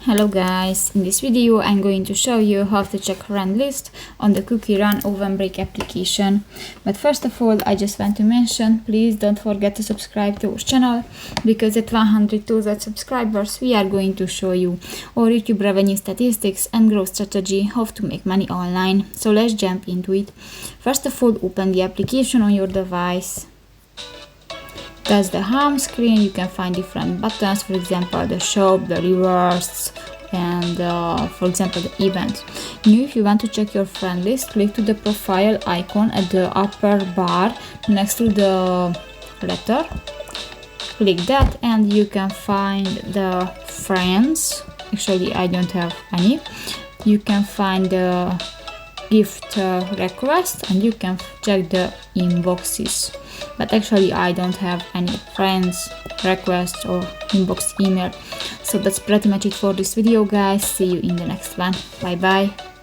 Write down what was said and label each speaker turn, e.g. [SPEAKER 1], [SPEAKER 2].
[SPEAKER 1] Hello guys, in this video I'm going to show you how to check friend list on the CoookieRun OvenBreak application. But first of all, I just want to mention, please don't forget to subscribe to our channel, because at 100,000 subscribers we are going to show you our YouTube revenue statistics and growth strategy, how to make money online. So let's jump into it. First of all, open the application on your device. That's the home screen. You can find different buttons, for example the shop, the rewards, and for example the events. Now if you want to check your friend list, click to the profile icon at the upper bar next to the letter. Click that and you can find the friends. Actually I don't have any. You can find the gift request and you can check the inboxes, but actually I don't have any friends requests or inbox email. So that's pretty much it for this video guys. See you in the next one. Bye bye.